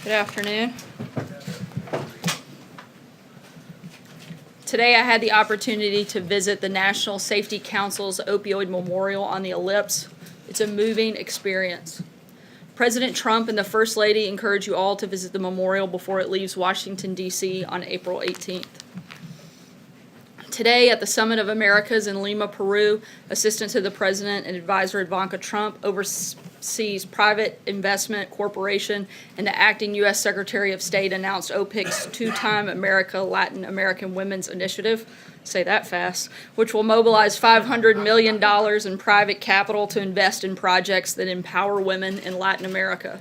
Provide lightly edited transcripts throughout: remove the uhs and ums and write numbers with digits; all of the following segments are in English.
Good afternoon. Today I had the opportunity to visit the National Safety Council's opioid memorial on the Ellipse. It's a moving experience. President Trump and the First Lady encourage you all to visit the memorial before it leaves Washington, D.C. on April 18th. Today at the Summit of Americas in Lima, Peru, Assistant to the President and Advisor Ivanka Trump oversees Private Investment Corporation, and the acting U.S. Secretary of State announced OPIC's two-time America Latin American Women's Initiative, say that fast, which will mobilize $500 million in private capital to invest in projects that empower women in Latin America.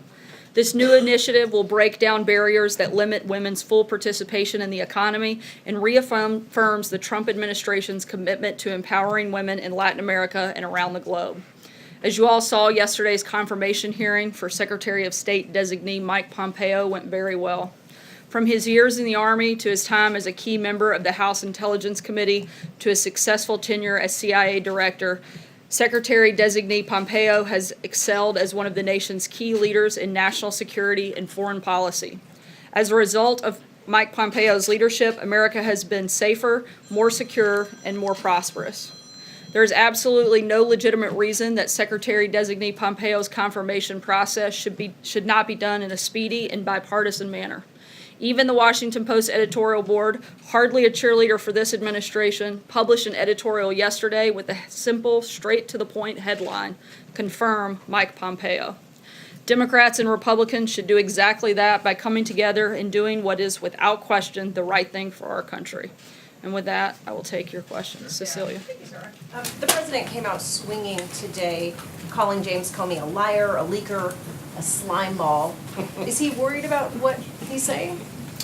This new initiative will break down barriers that limit women's full participation in the economy and reaffirms the Trump administration's commitment to empowering women in Latin America and around the globe. As you all saw, yesterday's confirmation hearing for Secretary of State designee Mike Pompeo went very well. From his years in the Army to his time as a key member of the House Intelligence Committee to his successful tenure as CIA Director, Secretary-designee Pompeo has excelled as one of the nation's key leaders in national security and foreign policy. As a result of Mike Pompeo's leadership, America has been safer, more secure, and more prosperous. There is absolutely no legitimate reason that Secretary-designee Pompeo's confirmation process should not be done in a speedy and bipartisan manner. Even the Washington Post editorial board, hardly a cheerleader for this administration, published an editorial yesterday with a simple, straight-to-the-point headline, "Confirm Mike Pompeo." Democrats and Republicans should do exactly that by coming together and doing what is, without question, the right thing for our country. And with that, I will take your questions. Cecilia. Thank you, Sarah. The president came out swinging today, calling James Comey a liar, a leaker, a slime ball. Is he worried about what he's saying?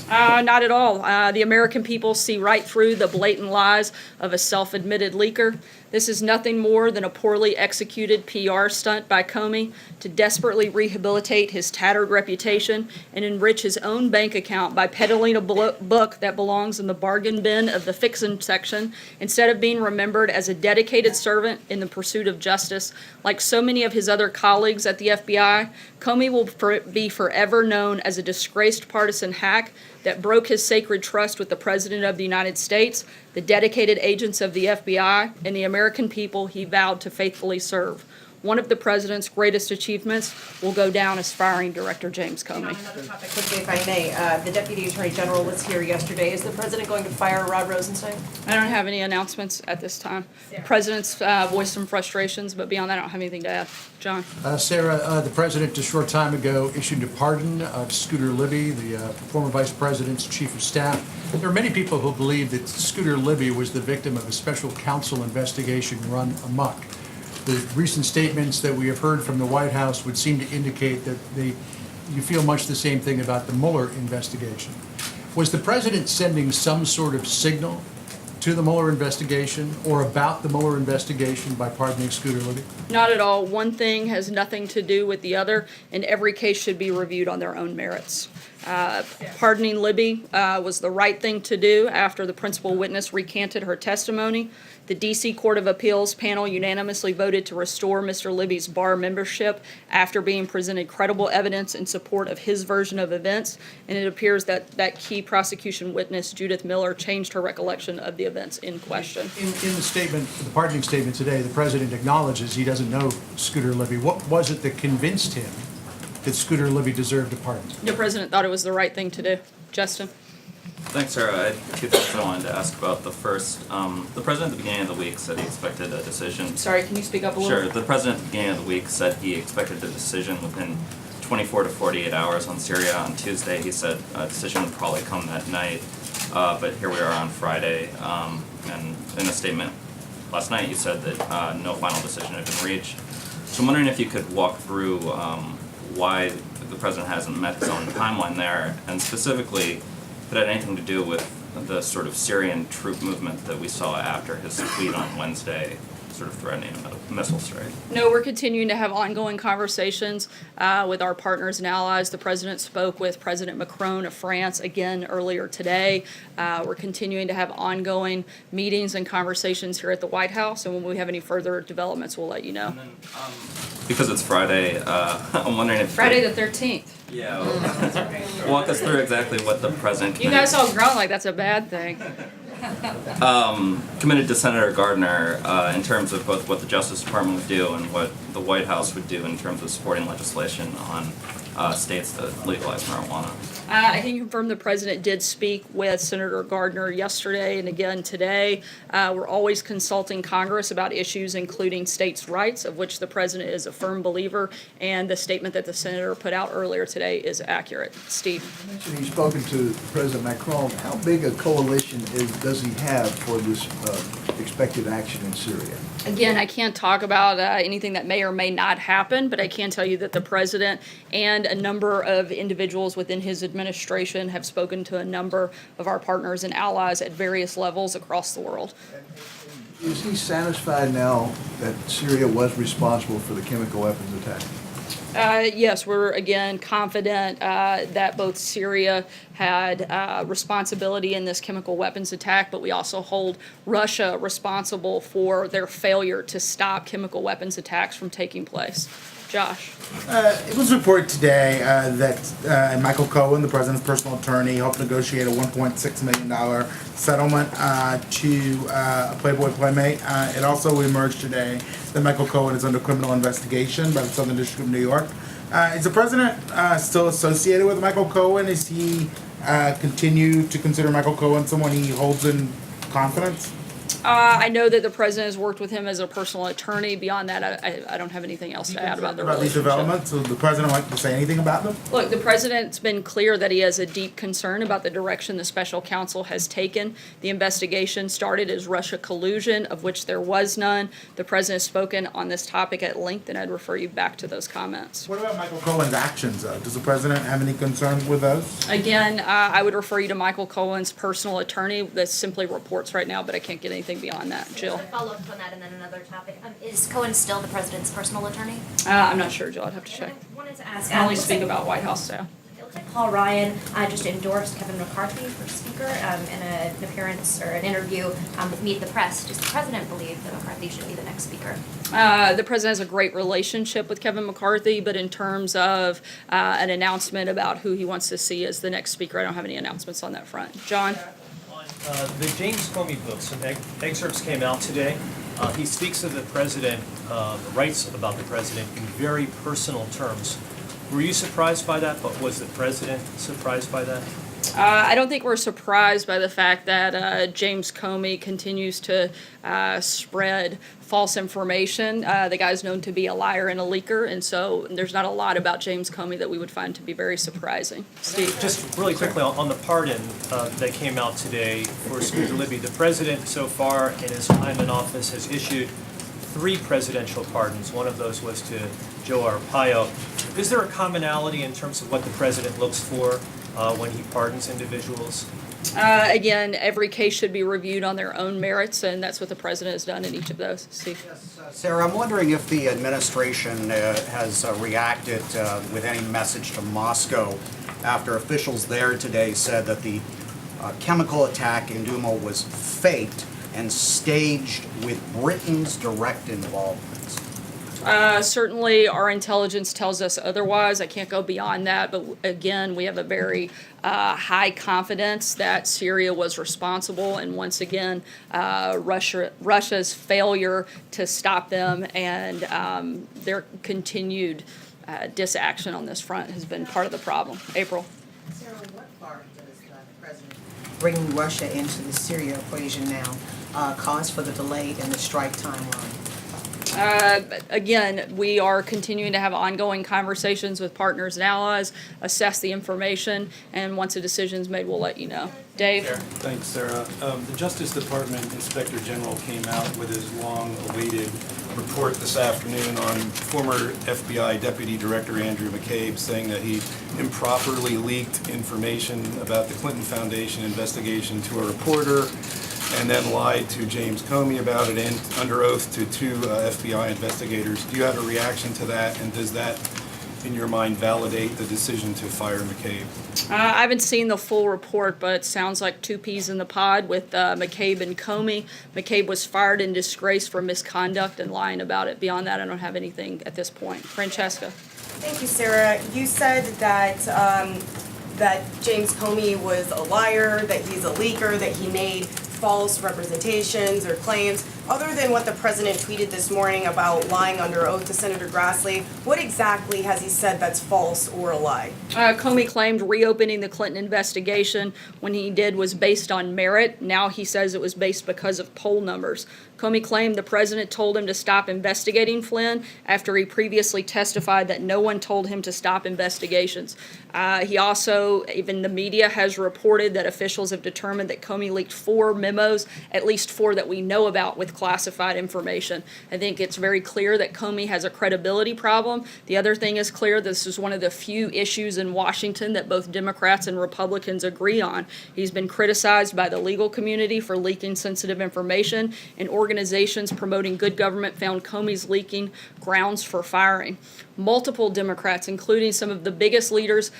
Not at all. The American people see right through the blatant lies of a self-admitted leaker. This is nothing more than a poorly executed PR stunt by Comey to desperately rehabilitate his tattered reputation and enrich his own bank account by peddling a book that belongs in the bargain bin of the fiction section instead of being remembered as a dedicated servant in the pursuit of justice. Like so many of his other colleagues at the FBI, Comey will be forever known as a disgraced partisan hack that broke his sacred trust with the President of the United States, the dedicated agents of the FBI, and the American people he vowed to faithfully serve. One of the President's greatest achievements will go down as firing Director James Comey. On another topic, quickly, if I may, the Deputy Attorney General was here yesterday. Is the President going to fire Rod Rosenstein? I don't have any announcements at this time. The President's voiced some frustrations, but beyond that, I don't have anything to add. John? Sarah, the President a short time ago issued a pardon of Scooter Libby, the former Vice President's Chief of Staff. There are many people who believe that Scooter Libby was the victim of a special counsel investigation run amok. The recent statements that we have heard from the White House would seem to indicate that you feel much the same thing about the Mueller investigation. Was the President sending some sort of signal to the Mueller investigation or about the Mueller investigation by pardoning Scooter Libby? Not at all. One thing has nothing to do with the other, and every case should be reviewed on their own merits. Pardoning Libby was the right thing to do after the principal witness recanted her testimony. The D.C. Court of Appeals panel unanimously voted to restore Mr. Libby's bar membership after being presented credible evidence in support of his version of events, and it appears that key prosecution witness, Judith Miller, changed her recollection of the events in question. In the statement, the pardoning statement today, the President acknowledges he doesn't know Scooter Libby. What was it that convinced him that Scooter Libby deserved a pardon? The President thought it was the right thing to do. Justin? Thanks, Sarah. I had two things I wanted to ask about. The first, the President at the beginning of the week said he expected a decision. Sorry, can you speak up a little? Sure. The President at the beginning of the week said he expected a decision within 24 to 48 hours on Syria. On Tuesday, he said a decision would probably come that night. But here we are on Friday, and in a statement last night, you said that no final decision had been reached. So I'm wondering if you could walk through why the President hasn't met his own timeline there, and specifically, if it had anything to do with the sort of Syrian troop movement that we saw after his tweet on Wednesday, sort of threatening a missile strike. No, we're continuing to have ongoing conversations with our partners and allies. The president spoke with President Macron of France again earlier today. We're continuing to have ongoing meetings and conversations here at the White House, and when we have any further developments, we'll let you know. And then, because it's Friday, I'm wondering if Friday the 13th. Yeah, walk us through exactly what the president You guys all groan like that's a bad thing. committed to Senator Gardner in terms of both what the Justice Department would do and what the White House would do in terms of supporting legislation on states that legalize marijuana. I can confirm the president did speak with Senator Gardner yesterday and again today. We're always consulting Congress about issues including states' rights, of which the president is a firm believer, and the statement that the senator put out earlier today is accurate. Steve. You mentioned he's spoken to President Macron. How big a coalition does he have for this expected action in Syria? Again, I can't talk about anything that may or may not happen, but I can tell you that the president and a number of individuals within his administration have spoken to a number of our partners and allies at various levels across the world. Is he satisfied now that Syria was responsible for the chemical weapons attack? Yes, we're again confident that both Syria had responsibility in this chemical weapons attack, but we also hold Russia responsible for their failure to stop chemical weapons attacks from taking place. Josh. It was reported today that Michael Cohen, the president's personal attorney, helped negotiate a $1.6 million settlement to a Playboy Playmate. It also emerged today that Michael Cohen is under criminal investigation by the Southern District of New York. Is the president still associated with Michael Cohen? Is he continue to consider Michael Cohen someone he holds in confidence? I know that the president has worked with him as a personal attorney. Beyond that, I don't have anything else to add about the About these relationship. developments? Does the president like to say anything about them? Look, the president's been clear that he has a deep concern about the direction the special counsel has taken. The investigation started as Russia collusion, of which there was none. The president has spoken on this topic at length, and I'd refer you back to those comments. What about Michael Cohen's actions, though? Does the president have any concern with those? Again, I would refer you to Michael Cohen's personal attorney. That simply reports right now, but I can't get anything beyond that. Jill? A follow-up on that and then another topic. Is Cohen still the president's personal attorney? I'm not sure, Jill. I'd have to check. I wanted to ask. I can only it looks speak like- about White House staff. It looks like Paul Ryan just endorsed Kevin McCarthy for Speaker in an appearance or an interview with Meet the Press. Does the president believe that McCarthy should be the next Speaker? The president has a great relationship with Kevin McCarthy, but in terms of an announcement about who he wants to see as the next speaker, I don't have any announcements on that front. John? The James Comey book, some excerpts came out today. He speaks of the president, writes about the president in very personal terms. Were you surprised by that? But was the president surprised by that? I don't think we're surprised by the fact that James Comey continues to spread false information. The guy's known to be a liar and a leaker, and so there's not a lot about James Comey that we would find to be very surprising. Steve? Just really quickly on the pardon that came out today for Scooter Libby. The president so far in his time in office has issued 3 presidential pardons. One of those was to Joe Arpaio. Is there a commonality in terms of what the president looks for when he pardons individuals? Again, every case should be reviewed on their own merits, and that's what the president has done in each of those. Steve? Sarah, I'm wondering if the administration has reacted with any message to Moscow after officials there today said that the chemical attack in Duma was faked and staged with Britain's direct involvement. Certainly, our intelligence tells us otherwise. I can't go beyond that, but again, we have a very high confidence that Syria was responsible, and once again, Russia's failure to stop them and their continued disaction on this front has been part of the problem. April. Sarah, what part does the president bringing Russia into the Syria equation now cause for the delay in the strike timeline? Again, we are continuing to have ongoing conversations with partners and allies, assess the information, and once a decision is made, we'll let you know. Dave? Thanks, Sarah. The Justice Department Inspector General came out with his long-awaited report this afternoon on former FBI Deputy Director Andrew McCabe, saying that he improperly leaked information about the Clinton Foundation investigation to a reporter. and then lied to James Comey about it and under oath to two FBI investigators. Do you have a reaction to that, and does that, in your mind, validate the decision to fire McCabe? I haven't seen the full report, but it sounds like two peas in the pod with McCabe and Comey. McCabe was fired in disgrace for misconduct and lying about it. Beyond that, I don't have anything at this point. Francesca. Thank you, Sarah. You said that that James Comey was a liar, that he's a leaker, that he made false representations or claims. Other than what the president tweeted this morning about lying under oath to Senator Grassley, what exactly has he said that's false or a lie? Comey claimed reopening the Clinton investigation when he did was based on merit. Now he says it was based because of poll numbers. Comey claimed the president told him to stop investigating Flynn after he previously testified that no one told him to stop investigations. He also, even the media has reported that officials have determined that Comey leaked 4 memos, at least 4 that we know about, with classified information. I think it's very clear that Comey has a credibility problem. The other thing is clear, this is one of the few issues in Washington that both Democrats and Republicans agree on. He's been criticized by the legal community for leaking sensitive information, and organizations promoting good government found Comey's leaking grounds for firing. Multiple Democrats, including some of the biggest leaders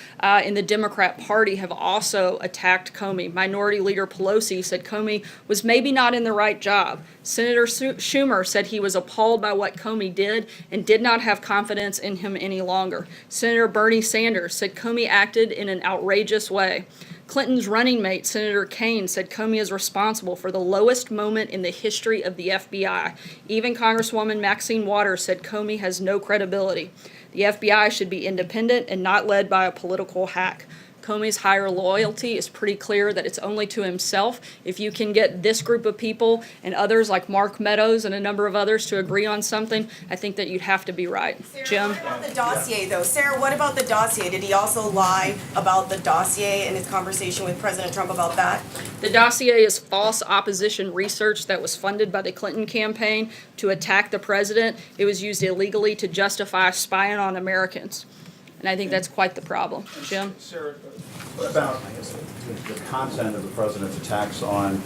in the Democrat Party, have also attacked Comey. Minority Leader Pelosi said Comey was maybe not in the right job. Senator Schumer said he was appalled by what Comey did and did not have confidence in him any longer. Senator Bernie Sanders said Comey acted in an outrageous way. Clinton's running mate, Senator Kaine, said Comey is responsible for the lowest moment in the history of the FBI. Even Congresswoman Maxine Waters said Comey has no credibility. The FBI should be independent and not led by a political hack. Comey's higher loyalty is pretty clear that it's only to himself. If you can get this group of people and others like Mark Meadows and a number of others to agree on something, I think that you'd have to be right. Sarah, Jim? what about the dossier, though? Sarah, what about the dossier? Did he also lie about the dossier in his conversation with President Trump about that? The dossier is false opposition research that was funded by the Clinton campaign to attack the president. It was used illegally to justify spying on Americans. And I think that's quite the problem. Jim? Sarah, What about the content of the president's attacks on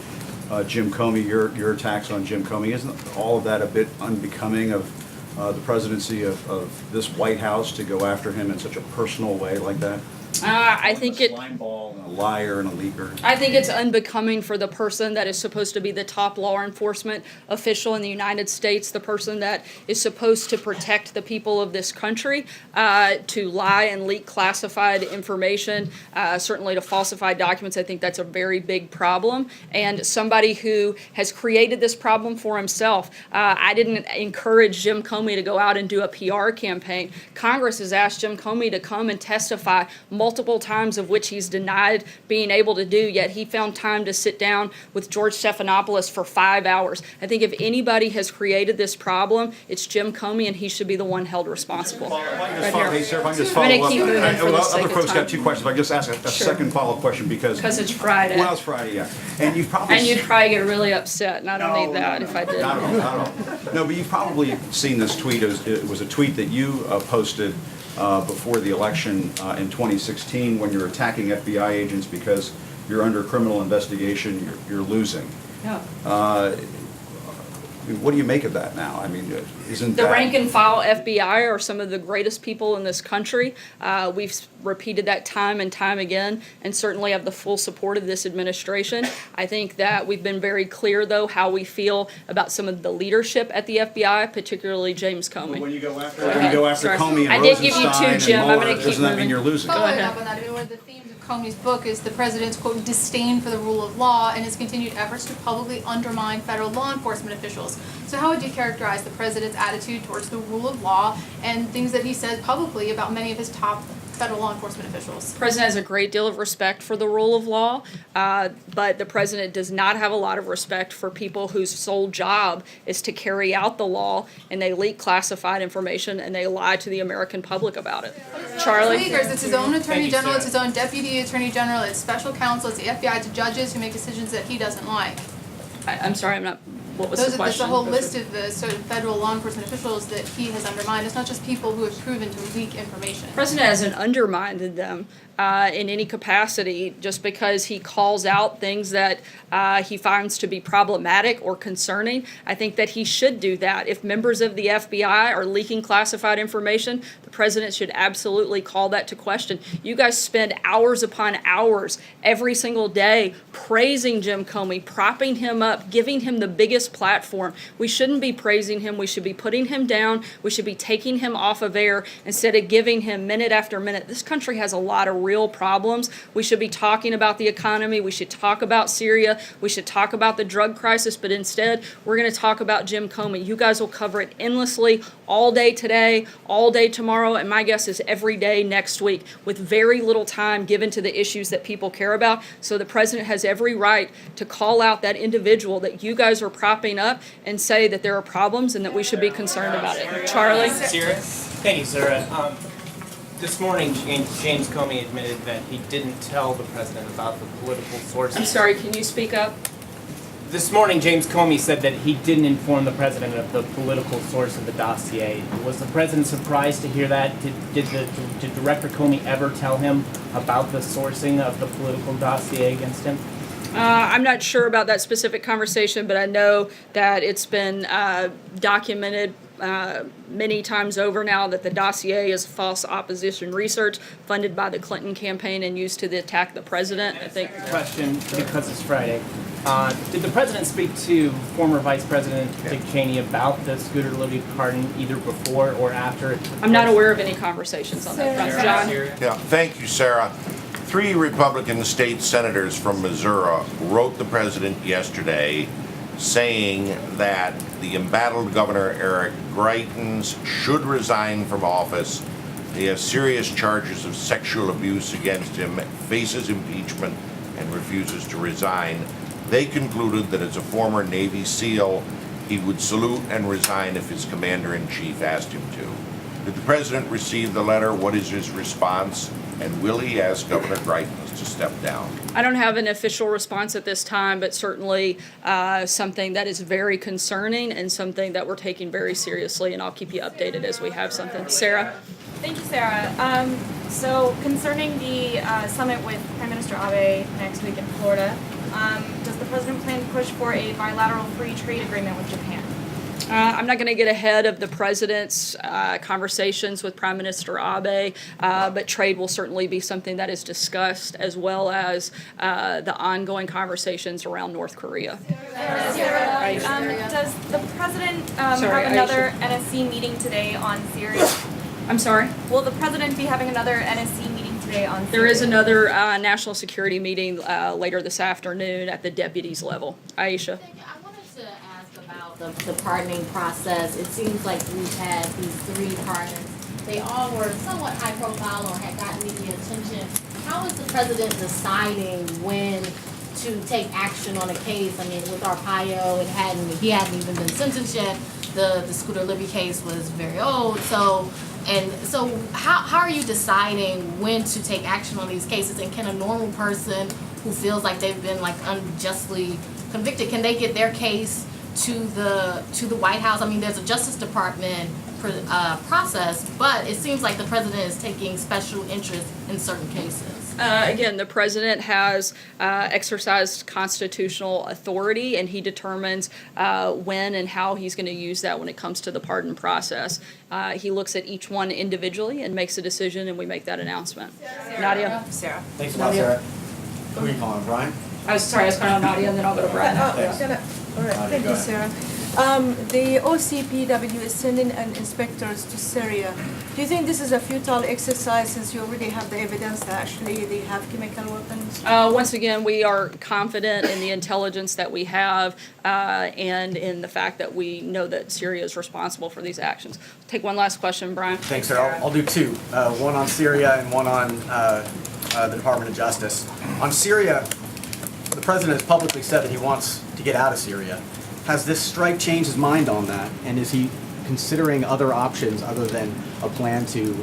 Jim Comey, your attacks on Jim Comey? Isn't all of that a bit unbecoming of the presidency of this White House to go after him in such a personal way like that? I think it. Slime ball and a liar and a leaker. I think it's unbecoming for the person that is supposed to be the top law enforcement official in the United States, the person that is supposed to protect the people of this country, to lie and leak classified information, certainly to falsify documents. I think that's a very big problem. And somebody who has created this problem for himself. I didn't encourage Jim Comey to go out and do a PR campaign. Congress has asked Jim Comey to come and testify multiple times, of which he's denied being able to do, yet he found time to sit down with George Stephanopoulos for 5 hours. I think if anybody has created this problem, it's Jim Comey, and he should be the one held responsible. Hey, sir, if I can just I'm follow gonna up. keep moving for the sake Other of folks got time. 2 questions. If I can just ask a Sure. second follow-up question because It's Friday. Well, it's Friday, yeah. And you've probably And you'd probably get really upset, and I don't need that if I did. Not at all, not at all. No, but you've probably seen this tweet. It was a tweet that you posted before the election in 2016 when you're attacking FBI agents because you're under criminal investigation, you're losing. Yeah. What do you make of that now? I mean, isn't The that... rank and file FBI are some of the greatest people in this country. We've repeated that time and time again, and certainly have the full support of this administration. I think that we've been very clear, though, how we feel about some of the leadership at the FBI, particularly James Comey. When you go after, Sorry. Comey and I did give you Rosenstein two, Jim. and I'm Mueller, gonna keep doesn't that moving. mean you're losing? Go Following ahead. up on that, I mean, one of the themes of Comey's book is the president's, quote, disdain for the rule of law and his continued efforts to publicly undermine federal law enforcement officials. So how would you characterize the president's attitude towards the rule of law and things that he says publicly about many of his top federal law enforcement officials? The president has a great deal of respect for the rule of law, but the president does not have a lot of respect for people whose sole job is to carry out the law, and they leak classified information and they lie to the American public about it. Charlie? Leakers, it's his own attorney Thank you, general, Sarah. it's his own deputy attorney general, it's special counsel, it's the FBI, to judges who make decisions that he doesn't like. I'm sorry, I'm not. What was the There's a question? whole list of the sort of federal law enforcement officials that he has undermined. It's not just people who have proven to leak information. The president hasn't undermined them in any capacity just because he calls out things that he finds to be problematic or concerning. I think that he should do that. If members of the FBI are leaking classified information, the president should absolutely call that to question. You guys spend hours upon hours every single day praising Jim Comey, propping him up, giving him the biggest platform. We shouldn't be praising him. We should be putting him down. We should be taking him off of air instead of giving him minute after minute. This country has a lot of real problems. We should be talking about the economy. We should talk about Syria. We should talk about the drug crisis, but instead we're going to talk about Jim Comey. You guys will cover it endlessly all day today, all day tomorrow, and my guess is every day next week with very little time given to the issues that people care about. So the president has every right to call out that individual that you guys are propping up and say that there are problems and that we should be concerned about it. Charlie? Sarah? Thank you, Sarah. This morning, James Comey admitted that he didn't tell the president about the political sources. I'm sorry, can you speak up? This morning, James Comey said that he didn't inform the president of the political source of the dossier. Was the president surprised to hear that? Did Director Comey ever tell him about the sourcing of the political dossier against him? I'm not sure about that specific conversation, but I know that it's been documented many times over now that the dossier is false opposition research funded by the Clinton campaign and used to attack the president. I think. Question, because it's Friday. Did the president speak to former Vice President Dick Cheney about the Scooter Libby pardon either before or after? I'm not aware of any conversations on that front. John? Yeah, thank you, Sarah. 3 Republican state senators from Missouri wrote the president yesterday saying that the embattled Governor Eric Greitens should resign from office. He has serious charges of sexual abuse against him, faces impeachment, and refuses to resign. They concluded that as a former Navy SEAL, he would salute and resign if his commander-in-chief asked him to. Did the president receive the letter? What is his response? And will he ask Governor Greitens to step down? I don't have an official response at this time, but certainly something that is very concerning and something that we're taking very seriously, and I'll keep you updated as we have something. Sarah? Thank you, Sarah. So concerning the summit with Prime Minister Abe next week in Florida, does the president plan to push for a bilateral free trade agreement with Japan? I'm not going to get ahead of the president's conversations with Prime Minister Abe, but trade will certainly be something that is discussed, as well as the ongoing conversations around North Korea. Sarah, does the president have another NSC meeting today on Syria? I'm sorry? Will the president be having another NSC meeting today on Syria? There is another national security meeting later this afternoon at the deputies level. Aisha? The pardoning process. It seems like we've had these 3 pardons. They all were somewhat high profile or had gotten media attention. How is the president deciding when to take action on a case? I mean, with Arpaio, he hadn't even been sentenced yet. The Scooter Libby case was very old. So how are you deciding when to take action on these cases? And can a normal person who feels like they've been unjustly convicted, can they get their case to the White House? I mean, there's a Justice Department process, but it seems like the president is taking special interest in certain cases. Again, the president has exercised constitutional authority, and he determines when and how he's going to use that when it comes to the pardon process. He looks at each one individually and makes a decision, and we make that announcement. Nadia? Sarah. Thanks a lot, Sarah. Who are you calling, Brian? I was sorry, I was calling on Nadia, and then I'll go to Brian. All right, thank you, Sarah. The OCPW is sending inspectors to Syria. Do you think this is a futile exercise since you already have the evidence that actually they have chemical weapons? Once again, we are confident in the intelligence that we have and in the fact that we know that Syria is responsible for these actions. Take one last question, Brian. Thanks, Sarah. I'll do 2. One on Syria and one on the Department of Justice. On Syria, the president has publicly said that he wants to get out of Syria. Has this strike changed his mind on that? And is he considering other options other than a plan to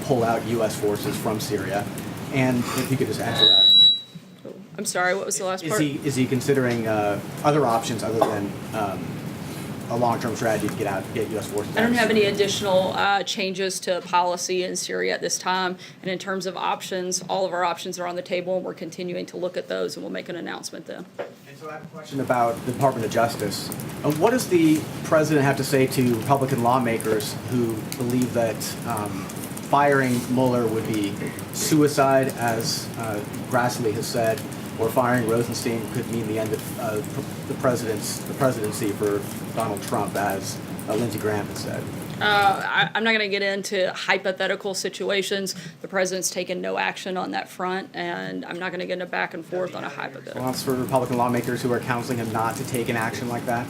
pull out U.S. forces from Syria? And if you could just answer that. I'm sorry, what was the last part? Is he considering other options other than a long-term strategy to get U.S. forces out? I don't of have Syria? any additional changes to policy in Syria at this time. And in terms of options, all of our options are on the table, and we're continuing to look at those, and we'll make an announcement then. And so I have a question about the Department of Justice. What does the president have to say to Republican lawmakers who believe that firing Mueller would be suicide, as Grassley has said, or firing Rosenstein could mean the end of the presidency for Donald Trump, as Lindsey Graham has said? I'm not going to get into hypothetical situations. The president's taken no action on that front, and I'm not going to get into back and forth on a hypothetical. Response for Republican lawmakers who are counseling him not to take an action like that?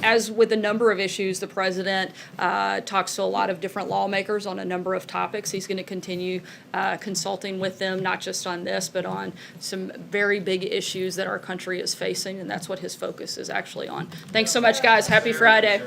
As with a number of issues, the president talks to a lot of different lawmakers on a number of topics. He's going to continue consulting with them, not just on this, but on some very big issues that our country is facing, and that's what his focus is actually on. Thanks so much, guys. Happy Friday.